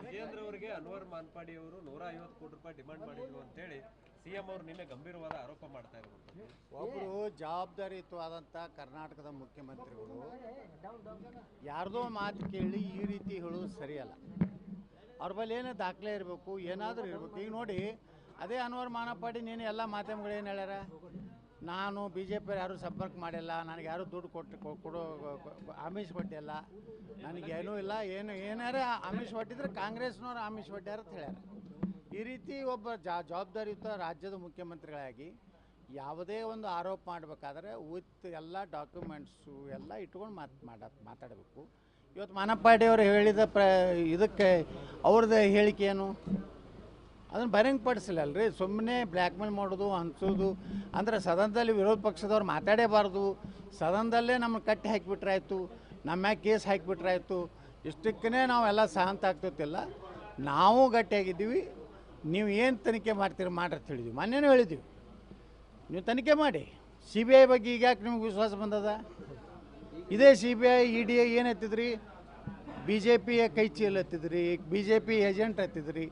ವಿಜೇಂದ್ರ ಅವರಿಗೆ ಅನ್ವರ್ ಮಾನ್ಪಾಡಿ ಅವರು 150 ಕೋಟಿ ರೂಪಾಯಿ ಡಿಮಾಂಡ್ ಮಾಡಿದ್ರು ಅಂತೇಳಿ ಸಿಎಂ ಅವರು ನಿನ್ನೆ ಗಂಭೀರವಾದ ಆರೋಪ ಮಾಡ್ತಾ ಇರುವಂಥದ್ದು. ಒಬ್ಬರು ಜವಾಬ್ದಾರಿಯುತವಾದಂಥ ಕರ್ನಾಟಕದ ಮುಖ್ಯಮಂತ್ರಿಗಳು ಯಾರ್ದೋ ಮಾತು ಕೇಳಿ ಈ ರೀತಿ ಹೇಳೋದು ಸರಿಯಲ್ಲ. ಅವ್ರ ಬಳಿ ಏನೋ ದಾಖಲೆ ಇರಬೇಕು, ಏನಾದರೂ ಇರಬೇಕು. ಈಗ ನೋಡಿ, ಅದೇ ಅನ್ವರ್ ಮಾನಪಾಡಿ ನೀನು ಎಲ್ಲ ಮಾಧ್ಯಮಗಳು ಏನು ಹೇಳ್ಯಾರ, ನಾನು ಬಿ ಜೆ ಪಿ ಯಾರೂ ಸಂಪರ್ಕ ಮಾಡಿಲ್ಲ, ನನಗೆ ಯಾರೂ ದುಡ್ಡು ಕೊಡೋ ಆಮಿಷ ಕೊಟ್ಟಿಲ್ಲ, ನನಗೇನೂ ಇಲ್ಲ, ಏನಾರ ಆಮಿಷ ಕೊಟ್ಟಿದ್ರೆ ಕಾಂಗ್ರೆಸ್ನವ್ರು ಆಮಿಷ ಕೊಟ್ಟ್ಯಾರ ಅಂತ ಹೇಳ್ಯಾರ. ಈ ರೀತಿ ಒಬ್ಬ ಜವಾಬ್ದಾರಿಯುತ ರಾಜ್ಯದ ಮುಖ್ಯಮಂತ್ರಿಗಳಾಗಿ ಯಾವುದೇ ಒಂದು ಆರೋಪ ಮಾಡಬೇಕಾದ್ರೆ ವಿತ್ ಎಲ್ಲ ಡಾಕ್ಯುಮೆಂಟ್ಸು ಎಲ್ಲ ಇಟ್ಕೊಂಡು ಮಾತಾಡಬೇಕು. ಇವತ್ತು ಮಾನಪಾಡಿ ಅವರು ಹೇಳಿದ ಇದಕ್ಕೆ ಅವ್ರದ್ದು ಹೇಳಿಕೆ ಏನು, ಅದನ್ನು ಬಹಿರಂಗಪಡಿಸಲಲ್ರಿ. ಸುಮ್ಮನೆ ಬ್ಲ್ಯಾಕ್ ಮೇಲ್ ಮಾಡೋದು ಅನ್ಸೋದು ಅಂದರೆ ಸದನದಲ್ಲಿ ವಿರೋಧ ಪಕ್ಷದವ್ರು ಮಾತಾಡೇಬಾರ್ದು, ಸದನದಲ್ಲೇ ನಮ್ಮನ್ನು ಕಟ್ಟಿ ಹಾಕಿಬಿಟ್ರಾಯ್ತು, ನಮ್ಮ ಮ್ಯಾಗ ಕೇಸ್ ಹಾಕಿಬಿಟ್ರಾಯ್ತು, ಇಷ್ಟಕ್ಕೇ ನಾವೆಲ್ಲ ಶಾಂತ ಆಗ್ತಿಲ್ಲ. ನಾವು ಗಟ್ಟಿಯಾಗಿದ್ದೀವಿ, ನೀವು ಏನು ತನಿಖೆ ಮಾಡ್ತೀರಿ ಮಾಡ್ರಿ ಅಂತ ಹೇಳಿದ್ವಿ. ಮೊನ್ನೆನೂ ಹೇಳಿದ್ದೀವಿ, ನೀವು ತನಿಖೆ ಮಾಡಿ. ಸಿ ಬಿ ಐ ಬಗ್ಗೆ ಈಗ ಯಾಕೆ ನಿಮ್ಗೆ ವಿಶ್ವಾಸ ಬಂದದ? ಇದೇ C B I E D ಏನು ಎತ್ತಿದ್ರಿ, ಬಿ ಜೆ ಪಿಯ ಕೈ ಚೀಲ ಎತ್ತಿದ್ರಿ, ಬಿ ಜೆ ಪಿ ಏಜೆಂಟ್ ಎತ್ತಿದ್ರಿ.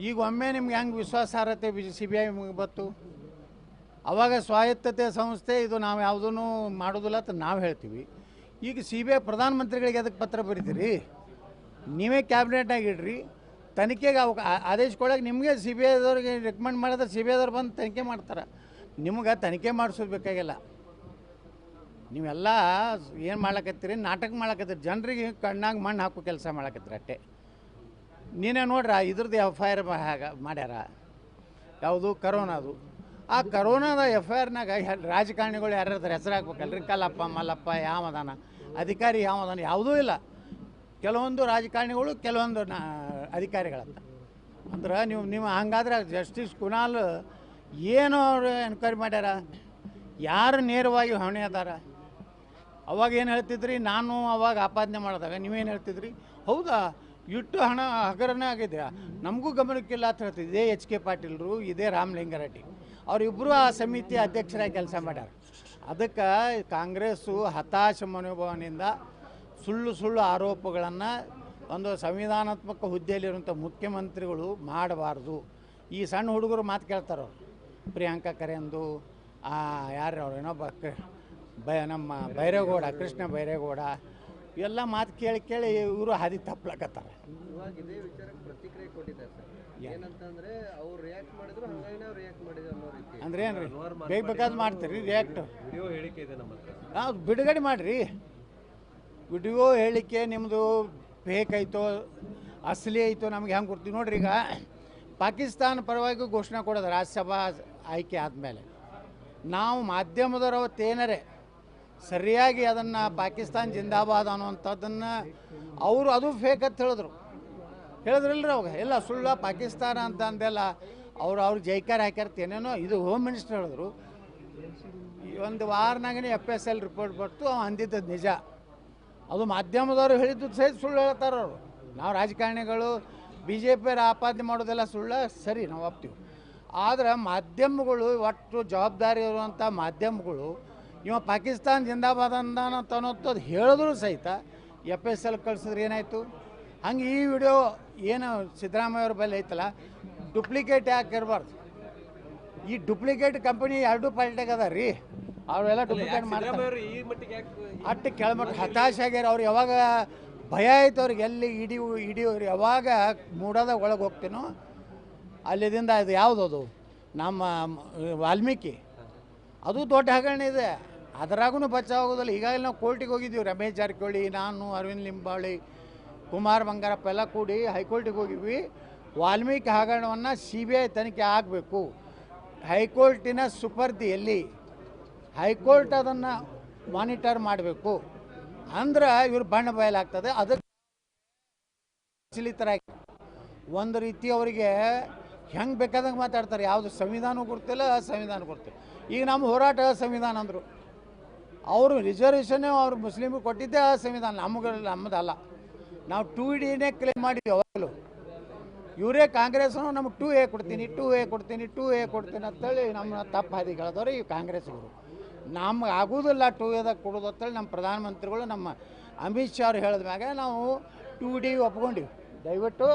ಈಗ ಒಮ್ಮೆ ನಿಮ್ಗೆ ಹೆಂಗೆ ವಿಶ್ವಾಸಾರ್ಹತೆ ಸಿ ಬಿ ಐ ಬತ್ತು? ಅವಾಗ ಸ್ವಾಯತ್ತತೆ ಸಂಸ್ಥೆ ಇದು, ನಾವು ಯಾವುದೂ ಮಾಡೋದಿಲ್ಲ ಅಂತ ನಾವು ಹೇಳ್ತೀವಿ. ಈಗ ಸಿ ಬಿ ಐ ಪ್ರಧಾನಮಂತ್ರಿಗಳಿಗೆ ಅದಕ್ಕೆ ಪತ್ರ ಬರೀತೀರಿ, ನೀವೇ ಕ್ಯಾಬಿನೆಟ್ನಾಗ ಇಡ್ರಿ, ತನಿಖೆಗೆ ಆದೇಶ ಕೊಡೋಕೆ ನಿಮಗೆ ಸಿ ಬಿ ಐದವ್ರಿಗೆ ರೆಕಮೆಂಡ್ ಮಾಡಿದ್ರೆ ಸಿ ಬಿ ಐದವ್ರು ಬಂದು ತನಿಖೆ ಮಾಡ್ತಾರೆ. ನಿಮ್ಗೆ ತನಿಖೆ ಮಾಡಿಸೋದು ಬೇಕಾಗಿಲ್ಲ. ನೀವೆಲ್ಲ ಏನು ಮಾಡ್ಲಕತ್ತೀರಿ, ನಾಟಕ ಮಾಡ್ಲಕತ್ತೀರಿ, ಜನರಿಗೆ ಕಣ್ಣಾಗ ಮಣ್ಣು ಹಾಕೋ ಕೆಲಸ ಮಾಡ್ಲಕತ್ತೀರಿ ಅಷ್ಟೇ. ನೀನೇ ನೋಡ್ರ ಇದ್ರದ್ದು ಎಫ್ ಐ ಆರ್ ಮಾಡ್ಯಾರ, ಯಾವುದು ಕರೋನಾದು. ಆ ಕರೋನಾದ ಎಫ್ ಐ ಆರ್ನಾಗ ರಾಜಕಾರಣಿಗಳು ಯಾರ್ಯಾರ ಹೆಸರು ಹಾಕ್ಬೇಕಲ್ರಿ, ಕಲ್ಲಪ್ಪ ಮಲ್ಲಪ್ಪ ಯಾವದಾನ, ಅಧಿಕಾರಿ ಯಾವದಾನ, ಯಾವುದೂ ಇಲ್ಲ. ಕೆಲವೊಂದು ರಾಜಕಾರಣಿಗಳು, ಕೆಲವೊಂದು ಅಧಿಕಾರಿಗಳಂತ. ಅಂದ್ರೆ ನೀವು ಹಂಗಾದ್ರೆ ಜಸ್ಟಿಸ್ ಕುನಾಲ್ ಏನು ಅವರು ಎನ್ಕ್ವೈರಿ ಮಾಡ್ಯಾರ, ಯಾರು ನೇರವಾಗಿ ಹೊಣೆ ಅದಾರ? ಅವಾಗ ಏನು ಹೇಳ್ತಿದ್ರಿ, ನಾನು ಅವಾಗ ಆಪಾದನೆ ಮಾಡಿದಾಗ ನೀವೇನು ಹೇಳ್ತಿದ್ರಿ, ಹೌದಾ ಇಟ್ಟು ಹಣ ಹಗರನೇ ಆಗಿದೆ, ನಮಗೂ ಗಮನಕ್ಕಿಲ್ಲ ಅಂತ ಹೇಳ್ತಿದ್ದೆ. ಇದೇ ಎಚ್ ಕೆ ಪಾಟೀಲ್ರು, ಇದೇ ರಾಮಲಿಂಗಾರೆಡ್ಡಿ ಅವರಿಬ್ಬರು ಆ ಸಮಿತಿ ಅಧ್ಯಕ್ಷರಾಗಿ ಕೆಲಸ ಮಾಡ್ಯಾರ. ಅದಕ್ಕೆ ಕಾಂಗ್ರೆಸ್ಸು ಹತಾಶ ಮನೋಭಾವನೆಯಿಂದ ಸುಳ್ಳು ಆರೋಪಗಳನ್ನು ಒಂದು ಸಂವಿಧಾನಾತ್ಮಕ ಹುದ್ದೆಯಲ್ಲಿರುವಂಥ ಮುಖ್ಯಮಂತ್ರಿಗಳು ಮಾಡಬಾರ್ದು. ಈ ಸಣ್ಣ ಹುಡುಗರು ಮಾತು ಕೇಳ್ತಾರವ್ರು, ಪ್ರಿಯಾಂಕಾ ಖರೇಂದು, ಯಾರು ಅವ್ರು ಇನ್ನೊಬ್ಬ ನಮ್ಮ ಬೈರೇಗೌಡ, ಕೃಷ್ಣ ಬೈರೇಗೌಡ, ಇವೆಲ್ಲ ಮಾತು ಕೇಳಿ ಇವರು ಹಾದಿ ತಪ್ಪಲಕತ್ತಾರೆ. ಇವಾಗ ಇದೇ ವಿಚಾರಕ್ಕೆ ಪ್ರತಿಕ್ರಿಯೆ ಕೊಟ್ಟಿದ್ದಾರೆ ಸರ್. ಏನಂತಂದ್ರೆ ಅವ್ರು ರಿಯಾಕ್ಟ್ ಮಾಡಿದ್ರು, ಹಂಗಾಗಿ ನಾವು ರಿಯಾಕ್ಟ್ ಮಾಡಿದ್ರು ಅನ್ನೋ ರೀತಿ. ಅಂದ್ರೆ ಏನ್ರಿ, ಬೇಕಾದ್ ಮಾಡ್ತೀರಿ ರಿಯಾಕ್ಟ್? ವಿಡಿಯೋ ಹೇಳಿಕೆ ಇದೆ ನಮ್ಮ ಹತ್ರ, ನಾವು ಬಿಡುಗಡೆ ಮಾಡಿರಿ. ವಿಡಿಯೋ ಹೇಳಿಕೆ ನಿಮ್ಮದು ಫೇಕ್ ಐತೋ ಅಸಲಿ ಐತೋ ನಮ್ಗೆ ಹೆಂಗೆ ಕೊಡ್ತೀವಿ ನೋಡ್ರಿ. ಈಗ ಪಾಕಿಸ್ತಾನ ಪರವಾಗಿ ಘೋಷಣೆ ಕೊಡೋದು ರಾಜ್ಯಸಭಾ ಆಯ್ಕೆ ಆದಮೇಲೆ, ನಾವು ಮಾಧ್ಯಮದವರು ಅವತ್ತೇನರೇ ಸರಿಯಾಗಿ ಅದನ್ನು ಪಾಕಿಸ್ತಾನ ಜಿಂದಾಬಾದ್ ಅನ್ನುವಂಥದ್ದನ್ನು ಅವರು ಅದು ಫೇಕ್ ಅಂತ ಹೇಳಿದ್ರಲ್ರಿ ಅವಾಗ. ಎಲ್ಲ ಸುಳ್ಳ ಪಾಕಿಸ್ತಾನ ಅಂತ ಅಂದೆಲ್ಲ ಅವ್ರು ಜೈಕಾರ ಹಾಕ್ಯಾರ್ತೇನೇನೋ. ಇದು ಹೋಮ್ ಮಿನಿಸ್ಟರ್ ಹೇಳಿದ್ರು. ಒಂದು ವಾರನಾಗೇ FSL ರಿಪೋರ್ಟ್ ಬರ್ತು, ಅವ ಅಂದಿದ್ದದು ನಿಜ. ಅದು ಮಾಧ್ಯಮದವರು ಹೇಳಿದ್ದು ಸಹಿತ ಸುಳ್ಳು ಹೇಳ್ತಾರೆ ಅವರು. ನಾವು ರಾಜಕಾರಣಿಗಳು ಬಿ ಜೆ ಪಿಯವ್ರು ಆಪಾದನೆ ಮಾಡೋದೆಲ್ಲ ಸುಳ್ಳು, ಸರಿ ನಾವು ಒಪ್ತೀವಿ. ಆದರೆ ಮಾಧ್ಯಮಗಳು, ಒಟ್ಟು ಜವಾಬ್ದಾರಿ ಇರುವಂಥ ಮಾಧ್ಯಮಗಳು ಇವ ಪಾಕಿಸ್ತಾನ ಜಿಂದಾಬಾದ್ ಅಂತ ಅನ್ನೋದು ಹೇಳಿದ್ರು ಸಹಿತ FSL ಕಳಿಸಿದ್ರೆ ಏನಾಯಿತು? ಹಂಗೆ ಈ ವಿಡಿಯೋ ಏನು ಸಿದ್ದರಾಮಯ್ಯವ್ರ ಬಳಿ ಐತಲ್ಲ, ಡುಪ್ಲಿಕೇಟ್ ಯಾಕೆ ಇರಬಾರ್ದು? ಈ ಡುಪ್ಲಿಕೇಟ್ ಕಂಪನಿ ಎರಡು ಪಾರ್ಟಿಯಾಗ ಅದ ರೀ, ಅವರೆಲ್ಲ ಡುಪ್ಲಿಕೇಟ್ ಮಾಡ್ತಾರೆ. ಅಟ್ಟು ಕೆಳಮಟ್ಟ ಹತಾಶ ಆಗ್ಯಾರ ಅವ್ರು. ಯಾವಾಗ ಭಯ ಆಯ್ತು ಅವ್ರಿಗೆ, ಎಲ್ಲಿ ಇಡೀ ಯಾವಾಗ ಮೂಡೋದಾಗ ಒಳಗೆ ಹೋಗ್ತೀನೋ ಅಲ್ಲಿದಿಂದ ಇದು ಯಾವುದದು ನಮ್ಮ ವಾಲ್ಮೀಕಿ, ಅದು ದೊಡ್ಡ ಹಗರಣ ಇದೆ, ಅದರಾಗೂ ಬಚಾವಾಗೋದಿಲ್ಲ. ಈಗಾಗಲೇ ನಾವು ಕೋರ್ಟಿಗೆ ಹೋಗಿದ್ದೀವಿ, ರಮೇಶ್ ಜಾರಕಿಹೊಳಿ, ನಾನು, ಅರವಿಂದ್ ಲಿಂಬಾವಳಿ, ಕುಮಾರ್ ಬಂಗಾರಪ್ಪ ಎಲ್ಲ ಕೂಡಿ ಹೈಕೋರ್ಟಿಗೆ ಹೋಗಿದ್ವಿ. ವಾಲ್ಮೀಕಿ ಹಗರಣವನ್ನು CBI ತನಿಖೆ ಆಗಬೇಕು, ಹೈಕೋರ್ಟಿನ ಸುಪರ್ದಿಯಲ್ಲಿ ಹೈಕೋರ್ಟ್ ಅದನ್ನು ಮಾನಿಟರ್ ಮಾಡಬೇಕು, ಅಂದ್ರೆ ಇವ್ರು ಬಣ್ಣ ಬಯಲಾಗ್ತದೆ. ಅದಕ್ಕೆ ಒಂದು ರೀತಿ ಅವರಿಗೆ ಹೆಂಗೆ ಬೇಕಾದಂಗೆ ಮಾತಾಡ್ತಾರೆ. ಯಾವುದು ಸಂವಿಧಾನ ಗೊತ್ತಿಲ್ಲ, ಸಂವಿಧಾನ ಗೊತ್ತಿಲ್ಲ. ಈಗ ನಮ್ಮ ಹೋರಾಟ ಸಂವಿಧಾನ ಅಂದರು, ಅವರು ರಿಸರ್ವೇಷನ್ನೇ ಅವ್ರು ಮುಸ್ಲಿಮ್ಗೆ ಕೊಟ್ಟಿದ್ದೇ ಸಂವಿಧಾನ, ನಮ್ಮದಲ್ಲ. ನಾವು 2Dನೇ ಕ್ಲೇಮ್ ಮಾಡಿದ್ವಿ ಅವಾಗಲೂ. ಇವರೇ ಕಾಂಗ್ರೆಸ್ನು ನಮಗೆ 2A ಕೊಡ್ತೀನಿ ಅಂತೇಳಿ ನಮ್ಮ ತಪ್ಪು ಹಾದಿಗಳದವ್ರು ಈ ಕಾಂಗ್ರೆಸ್ಗಳು. ನಮ್ಗೆ ಆಗೋದಿಲ್ಲ 2Aದಾಗ ಕೊಡೋದು ಅಂತೇಳಿ ನಮ್ಮ ಪ್ರಧಾನಮಂತ್ರಿಗಳು, ನಮ್ಮ ಅಮಿತ್ ಶಾ ಅವ್ರು ಹೇಳಿದ ಮ್ಯಾಗ ನಾವು 2D ಒಪ್ಕೊಂಡಿವಿ. ದಯವಿಟ್ಟು